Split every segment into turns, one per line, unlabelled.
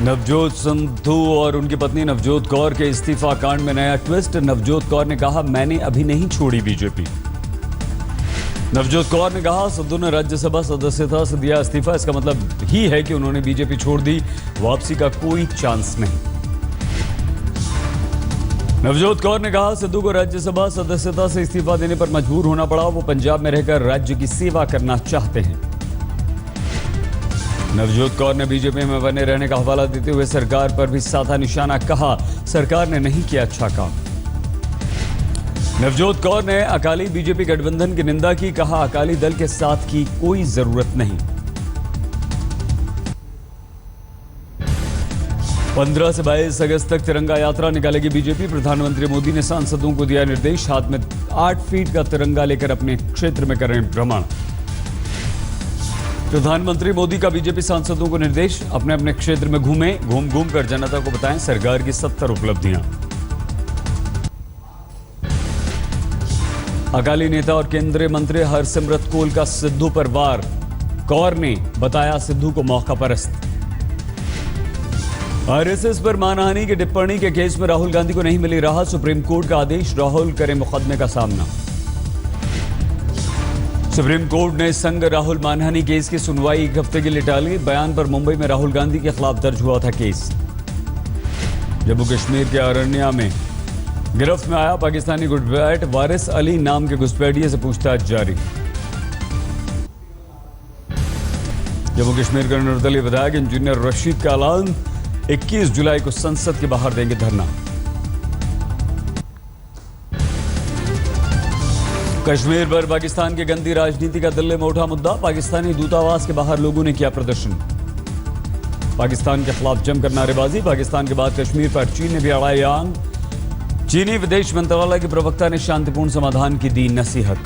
नवजोत सिद्धू और उनकी पत्नी नवजोत कौर के इस्तीफा कांड में नया ट्विस्ट। नवजोत कौर ने कहा, मैंने अभी नहीं छोड़ी बीजेपी। नवजोत कौर ने कहा, सिद्धू ने राज्यसभा सदस्यता से दिया इस्तीफा, इसका मतलब ही है कि उन्होंने बीजेपी छोड़ दी, वापसी का कोई चांस नहीं। नवजोत कौर ने कहा, सिद्धू को राज्यसभा सदस्यता से इस्तीफा देने पर मजबूर होना पड़ा, वो पंजाब में रहकर राज्य की सेवा करना चाहते हैं। नवजोत कौर ने बीजेपी में बने रहने का हवाला देते हुए सरकार पर भी साधा निशाना, कहा सरकार ने नहीं किया अच्छा काम। नवजोत कौर ने अकाली बीजेपी गठबंधन की निंदा की, कहा अकाली दल के साथ की कोई जरूरत नहीं। 15 से 22 अगस्त तक तिरंगा यात्रा निकालेगी बीजेपी। प्रधानमंत्री मोदी ने सांसदों को दिया निर्देश, हाथ में 8 फीट का तिरंगा लेकर अपने क्षेत्र में करें भ्रमण। प्रधानमंत्री मोदी का बीजेपी सांसदों को निर्देश, अपने अपने क्षेत्र में घूम कर जनता को बताएं सरकार की 70 उपलब्धियां। अकाली नेता और केंद्रीय मंत्री हरसिमरत कौर का सिद्धू पर वार, कौर ने बताया सिद्धू को मौका परस्त। आरएसएस पर मानहानि की टिप्पणी के केस में राहुल गांधी को नहीं मिली राहत, सुप्रीम कोर्ट का आदेश, राहुल करें मुकदमे का सामना। सुप्रीम कोर्ट ने संग राहुल मानहानि केस की सुनवाई 1 हफ्ते के लिए टाली। बयान पर मुंबई में राहुल गांधी के खिलाफ दर्ज हुआ था केस। जम्मू कश्मीर के अरनिया में गिरफ्त में आया पाकिस्तानी घुसपैठ, वारिस अली नाम के घुसपैठिए से पूछताछ जारी। जम्मू कश्मीर के निर्दलीय विधायक इंजीनियर रशीद का ऐलान, 21 जुलाई को संसद के बाहर देंगे धरना। कश्मीर पर पाकिस्तान की गंदी राजनीति का दिल्ली में उठा मुद्दा, पाकिस्तानी दूतावास के बाहर लोगों ने किया प्रदर्शन। पाकिस्तान के खिलाफ जमकर नारेबाजी, पाकिस्तान के बाद कश्मीर पर चीन ने भी अड़ाई आंग। चीनी विदेश मंत्रालय के प्रवक्ता ने शांतिपूर्ण समाधान की दी नसीहत।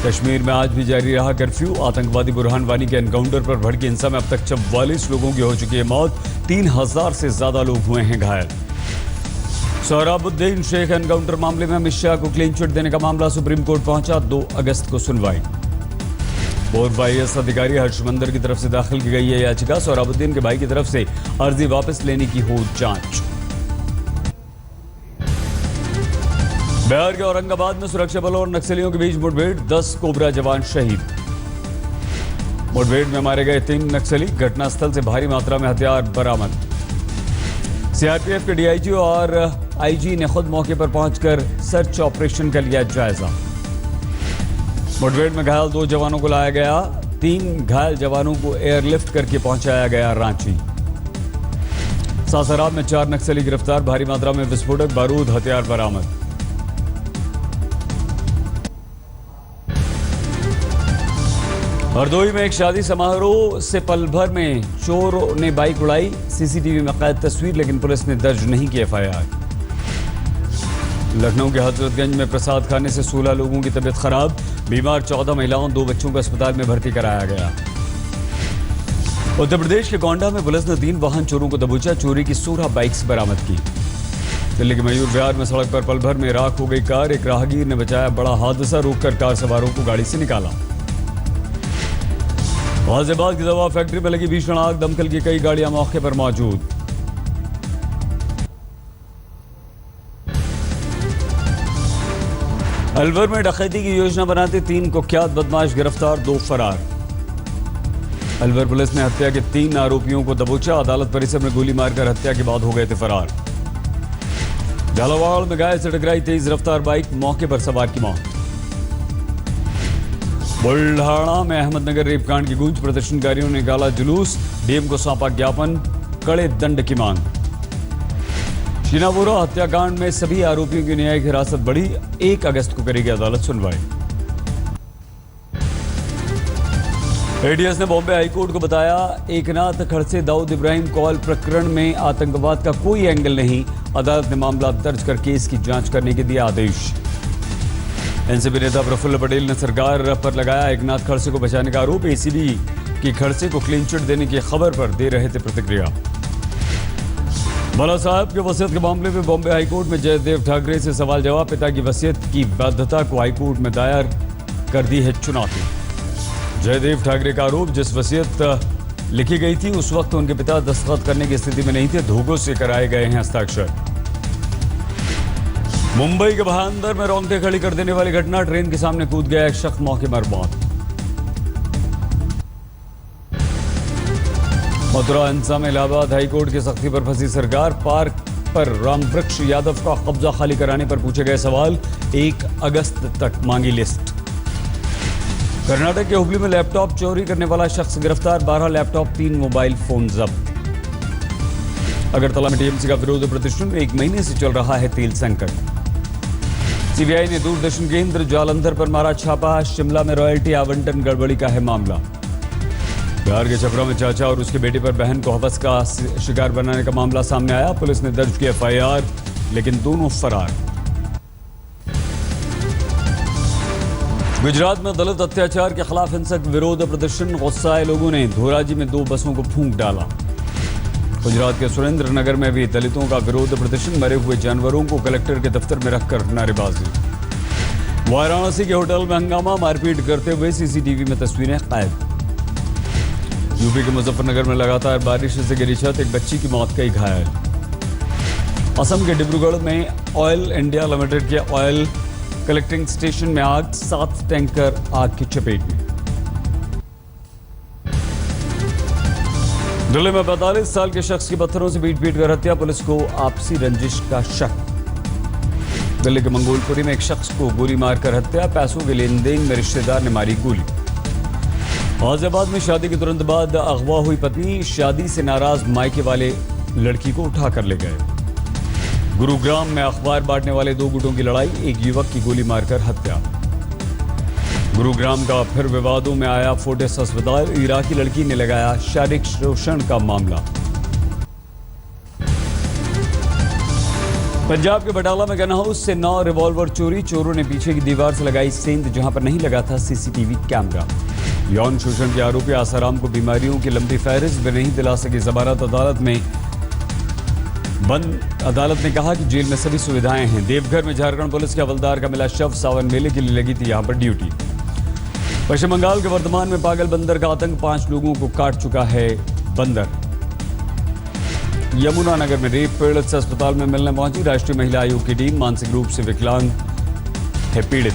कश्मीर में आज भी जारी रहा कर्फ्यू, आतंकवादी बुरहान वानी के एनकाउंटर पर भड़की हिंसा में अब तक 44 लोगों की हो चुकी है मौत, 3000 से ज्यादा लोग हुए हैं घायल। सोहराबुद्दीन शेख एनकाउंटर मामले में अमित शाह को क्लीन चिट देने का मामला सुप्रीम कोर्ट पहुंचा, 2 अगस्त को सुनवाई। पूर्व IAS अधिकारी हर्षमंदर की तरफ से दाखिल की गई है याचिका, सोहराबुद्दीन के भाई की तरफ से अर्जी वापस लेने की हो जांच। बिहार के औरंगाबाद में सुरक्षा बलों और नक्सलियों के बीच मुठभेड़, 10 कोबरा जवान शहीद। मुठभेड़ में मारे गए 3 नक्सली, घटनास्थल से भारी मात्रा में हथियार बरामद। CRPF के DIG और IG ने खुद मौके पर पहुंचकर सर्च ऑपरेशन का लिया जायजा। मुठभेड़ में घायल 2 जवानों को लाया गया, 3 घायल जवानों को एयरलिफ्ट करके पहुंचाया गया रांची। सासाराम में 4 नक्सली गिरफ्तार, भारी मात्रा में विस्फोटक बारूद हथियार बरामद। हरदोई में एक शादी समारोह से पल भर में चोरों ने बाइक उड़ाई, CCTV में कैद तस्वीर, लेकिन पुलिस ने दर्ज नहीं की FIR। लखनऊ के हजरतगंज में प्रसाद खाने से 16 लोगों की तबीयत खराब, बीमार 14 महिलाओं 2 बच्चों को अस्पताल में भर्ती कराया गया। उत्तर प्रदेश के गोंडा में पुलिस ने 3 वाहन चोरों को दबोचा, चोरी की 16 बाइक्स बरामद की। दिल्ली के मयूर विहार में सड़क पर पल भर में राख हो गई कार, एक राहगीर ने बचाया बड़ा हादसा, रोककर कार सवारों को गाड़ी से निकाला। गाजियाबाद की दवा फैक्ट्री में लगी भीषण आग, दमकल की कई गाड़ियां मौके पर मौजूद। अलवर में डकैती की योजना बनाते 3 कुख्यात बदमाश गिरफ्तार, 2 फरार। अलवर पुलिस ने हत्या के 3 आरोपियों को दबोचा, अदालत परिसर में गोली मारकर हत्या के बाद हो गए थे फरार। झालावाड़ में गाय से टकराई तेज रफ्तार बाइक, मौके पर सवार की मौत। बुल्ढाना में अहमदनगर रेपकांड की गूंज, प्रदर्शनकारियों ने निकाला जुलूस, डीएम को सौंपा ज्ञापन, कड़े दंड की मांग। शीनापुरा हत्याकांड में सभी आरोपियों की न्यायिक हिरासत बढ़ी, 1 अगस्त को करेगी अदालत सुनवाई। ATS ने बॉम्बे हाईकोर्ट को बताया, एकनाथ खड़से दाऊद इब्राहिम कॉल प्रकरण में आतंकवाद का कोई एंगल नहीं, अदालत ने मामला दर्ज कर केस की जांच करने के दिया आदेश। एनसीपी नेता प्रफुल्ल पटेल ने सरकार पर लगाया एकनाथ खड़से को बचाने का आरोप, ACB की खड़से को क्लीन चिट देने की खबर पर दे रहे थे प्रतिक्रिया। बाला साहब के वसीयत के मामले में बॉम्बे हाईकोर्ट में जयदेव ठाकरे से सवाल जवाब, पिता की वसीयत की वैधता को हाईकोर्ट में दायर कर दी है चुनौती। जयदेव ठाकरे का आरोप, जिस वसीयत लिखी गई थी। उस वक्त उनके पिता दस्तखत करने की स्थिति में नहीं थे। धोखों से कराए गए हैं हस्ताक्षर। मुंबई के भाईंदर में रोंगटे खड़ी कर देने वाली घटना। ट्रेन के सामने कूद गया एक शख्स, मौके पर मौत। मथुरा हिंसा में इलाहाबाद हाईकोर्ट की सख्ती पर फंसी सरकार। पार्क पर रामवृक्ष यादव का कब्जा खाली कराने पर पूछे गए सवाल। 1 अगस्त तक मांगी लिस्ट। कर्नाटक के हुबली में लैपटॉप चोरी करने वाला शख्स गिरफ्तार। 12 लैपटॉप, 3 मोबाइल फोन जब्त। अगरतला में टीएमसी का विरोध प्रदर्शन। 1 महीने से चल रहा है तेल संकट। सीबीआई ने दूरदर्शन केंद्र जालंधर पर मारा छापा। शिमला में रॉयल्टी आवंटन गड़बड़ी का है मामला। बिहार के छपरा में चाचा और उसके बेटे पर बहन को हवस का शिकार बनाने का मामला सामने आया। पुलिस ने दर्ज की एफआईआर, लेकिन दोनों फरार। गुजरात में दलित अत्याचार के खिलाफ हिंसक विरोध प्रदर्शन। गुस्साए लोगों ने धोराजी में 2 बसों को फूंक डाला। गुजरात के सुरेंद्र नगर में भी दलितों का विरोध प्रदर्शन। मरे हुए जानवरों को कलेक्टर के दफ्तर में रखकर नारेबाजी। वाराणसी के होटल में हंगामा, मारपीट करते हुए सीसीटीवी में तस्वीरें कैद। यूपी के मुजफ्फरनगर में लगातार बारिश से गिरी छत। एक बच्ची की मौत, कई घायल। असम के डिब्रूगढ़ में ऑयल इंडिया लिमिटेड के ऑयल कलेक्टिंग स्टेशन में आग। 7 टैंकर आग की चपेट में। दिल्ली में 45 साल के शख्स की पत्थरों से पीट कर हत्या। पुलिस को आपसी रंजिश का शक। दिल्ली के मंगोलपुरी में एक शख्स को गोली मारकर हत्या। पैसों के लेन देन में रिश्तेदार ने मारी गोली। गाजियाबाद में शादी के तुरंत बाद अगवा हुई पत्नी। शादी से नाराज मायके वाले लड़की को उठा कर ले गए। गुरुग्राम में अखबार बांटने वाले 2 गुटों की लड़ाई। एक युवक की गोली मारकर हत्या। गुरुग्राम का फिर विवादों में आया फोर्टिस अस्पताल। इराकी लड़की ने लगाया शारीरिक शोषण का मामला। पंजाब के बटाला में गन हाउस से 9 रिवॉल्वर चोरी। चोरों ने पीछे की दीवार से लगाई सेंध, जहां पर नहीं लगा था सीसीटीवी कैमरा। यौन शोषण के आरोपी आसाराम को बीमारियों की लंबी फहरिस्त भी नहीं दिला सकी जमानत। अदालत ने कहा कि जेल में सभी सुविधाएं हैं। देवघर में झारखंड पुलिस के हवलदार का मिला शव। सावन मेले के लिए लगी थी यहां पर ड्यूटी। पश्चिम बंगाल के वर्धमान में पागल बंदर का आतंक। 5 लोगों को काट चुका है बंदर। यमुनानगर में रेप पीड़ित से अस्पताल में मिलने पहुंची राष्ट्रीय महिला आयोग की टीम। मानसिक रूप से विकलांग है पीड़ित।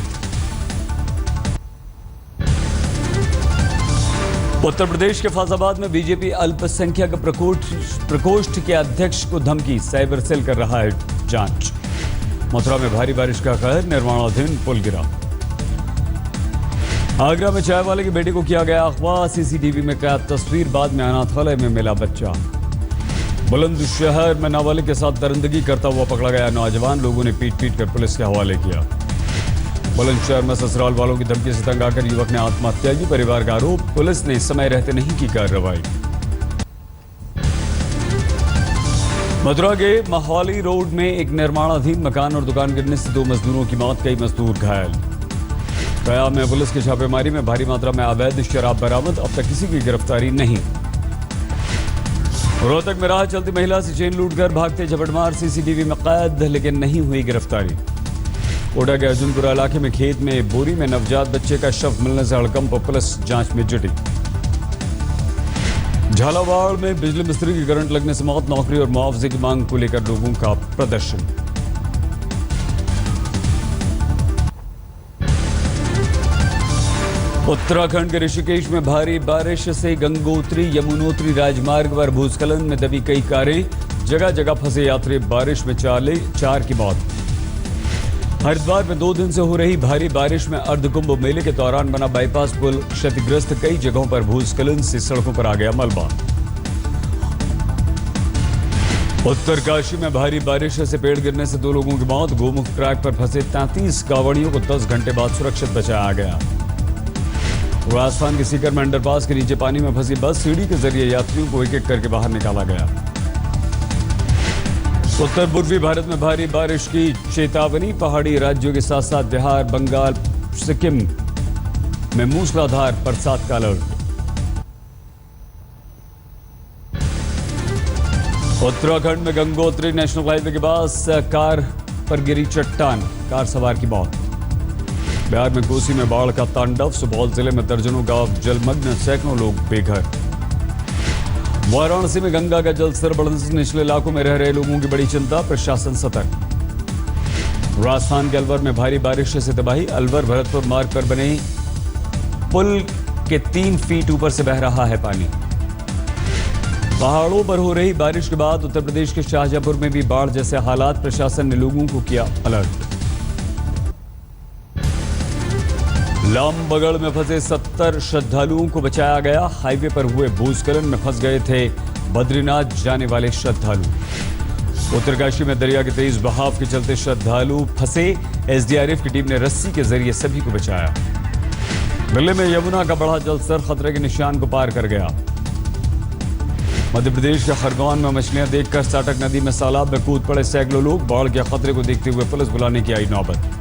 उत्तर प्रदेश के फैजाबाद में बीजेपी अल्पसंख्यक प्रकोष्ठ के अध्यक्ष को धमकी। साइबर सेल कर रहा है जांच। मथुरा में भारी बारिश का कहर। निर्माणाधीन पुल गिरा। आगरा में चाय वाले की बेटी को किया गया अगवा। सीसीटीवी में कैद तस्वीर। बाद में अनाथालय में मिला बच्चा। बुलंदशहर में नाबालिग के साथ दरिंदगी करता हुआ पकड़ा गया नौजवान। लोगों ने पीट कर पुलिस के हवाले किया। बुलंदशहर में ससुराल वालों की धमकी से तंग आकर युवक ने आत्महत्या की। परिवार का आरोप, पुलिस ने समय रहते नहीं की कार्रवाई। मथुरा के माहौली रोड में एक निर्माणाधीन मकान और दुकान गिरने से 2 मजदूरों की मौत, कई मजदूर घायल। गया में पुलिस की छापेमारी में भारी मात्रा में अवैध शराब बरामद। अब तक किसी की गिरफ्तारी नहीं। रोहतक में राह चलती महिला से चेन लूटकर भागते झपटमार। सीसीटीवी में कैद, लेकिन नहीं हुई गिरफ्तारी। कोटा के अर्जुनपुरा इलाके में खेत में बोरी में नवजात बच्चे का शव मिलने से हड़कंप। पुलिस जांच में जुटी। झालावाड़ में बिजली मिस्त्री की करंट लगने से मौत। नौकरी और मुआवजे की मांग को लेकर लोगों का प्रदर्शन। उत्तराखंड के ऋषिकेश में भारी बारिश से गंगोत्री यमुनोत्री राजमार्ग पर भूस्खलन में दबी कई कारें। जगह जगह फंसे यात्री। बारिश में 4 की मौत। हरिद्वार में 2 दिन से हो रही भारी बारिश में अर्धकुंभ मेले के दौरान बना बाईपास पुल क्षतिग्रस्त। कई जगहों पर भूस्खलन से सड़कों पर आ गया मलबा। उत्तरकाशी में भारी बारिश से पेड़ गिरने से 2 लोगों की मौत। गोमुख ट्रैक पर फंसे 33 कांवड़ियों को 10 घंटे बाद सुरक्षित बचाया गया। राजस्थान के सीकर में अंडरपास के नीचे पानी में फंसी बस। सीढ़ी के जरिए यात्रियों को एक-एक करके बाहर निकाला गया। उत्तर पूर्वी भारत में भारी बारिश की चेतावनी। पहाड़ी राज्यों के साथ साथ बिहार, बंगाल, सिक्किम में मूसलाधार बरसात का अलर्ट। उत्तराखंड में गंगोत्री नेशनल हाईवे के पास कार पर गिरी चट्टान। कार सवार की मौत। बिहार में कोसी में बाढ़ का तांडव। सुपौल जिले में दर्जनों गांव जलमग्न, सैकड़ों लोग बेघर। वाराणसी में गंगा का जलस्तर बढ़ने से निचले इलाकों में रह रहे लोगों की बड़ी चिंता, प्रशासन सतर्क। राजस्थान के अलवर में भारी बारिश से तबाही, अलवर भरतपुर मार्ग पर बने पुल के 3 फीट ऊपर से बह रहा है पानी। पहाड़ों पर हो रही बारिश के बाद उत्तर प्रदेश के शाहजहांपुर में भी बाढ़ जैसे हालात, प्रशासन ने लोगों को किया अलर्ट। लामबगड़ में फंसे 70 श्रद्धालुओं को बचाया गया, हाईवे पर हुए भूस्खलन में फंस गए थे बद्रीनाथ जाने वाले श्रद्धालु। उत्तरकाशी में दरिया के तेज बहाव के चलते श्रद्धालु फंसे, एसडीआरएफ की टीम ने रस्सी के जरिए सभी को बचाया। दिल्ली में यमुना का बढ़ा जलस्तर खतरे के निशान को पार कर गया। मध्य प्रदेश के खरगोन में मछलियां देखकर साटक नदी में तालाब में कूद पड़े सैकड़ों लोग, बाढ़ के खतरे को देखते हुए पुलिस बुलाने की आई नौबत।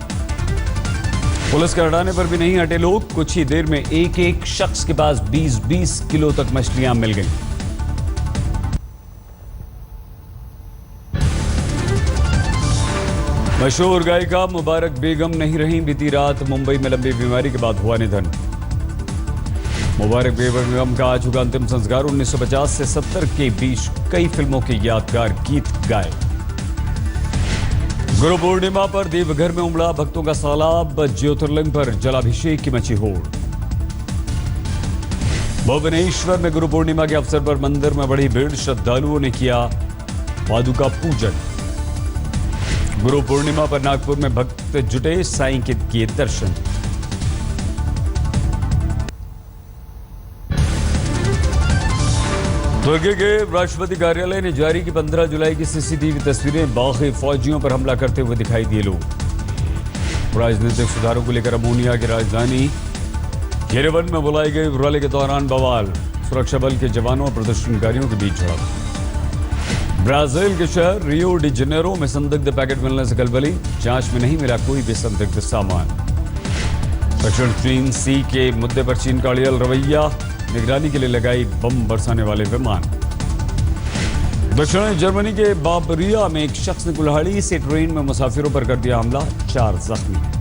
पुलिस के हटाने पर भी नहीं हटे लोग, कुछ ही देर में एक शख्स के पास 20-20 किलो तक मछलियां मिल गईं। मशहूर गायिका मुबारक बेगम नहीं रहीं, बीती रात मुंबई में लंबी बीमारी के बाद हुआ निधन। मुबारक बेगम का आज होगा अंतिम संस्कार। 1950 से 70 के बीच कई फिल्मों के यादगार गीत गाए। गुरु पूर्णिमा पर देवघर में उमड़ा भक्तों का सैलाब, ज्योतिर्लिंग पर जलाभिषेक की मची होड़। भुवनेश्वर में गुरु पूर्णिमा के अवसर पर मंदिर में बड़ी भीड़, श्रद्धालुओं ने किया पादुका पूजन। गुरु पूर्णिमा पर नागपुर में भक्त जुटे, साईं के किए दर्शन। तुर्की के राष्ट्रपति कार्यालय ने जारी की 15 जुलाई की सीसीटीवी तस्वीरें, बागी फौजियों पर हमला करते हुए दिखाई दिए लोग। राजनीतिक सुधारों को लेकर अमोनिया की राजधानी येरेवन में बुलाई गई रैली के दौरान बवाल, सुरक्षा बल के जवानों और प्रदर्शनकारियों के बीच झड़प। ब्राजील के शहर रियो डी जेनेरो में संदिग्ध पैकेट मिलने से खलबली, जांच में नहीं मिला कोई भी संदिग्ध सामान। दक्षिण चीन सी के मुद्दे पर चीन का अड़ियल रवैया, निगरानी के लिए लगाई बम बरसाने वाले विमान। दक्षिणी जर्मनी के बावरिया में एक शख्स ने कुल्हाड़ी से ट्रेन में मुसाफिरों पर कर दिया हमला, 4 जख्मी।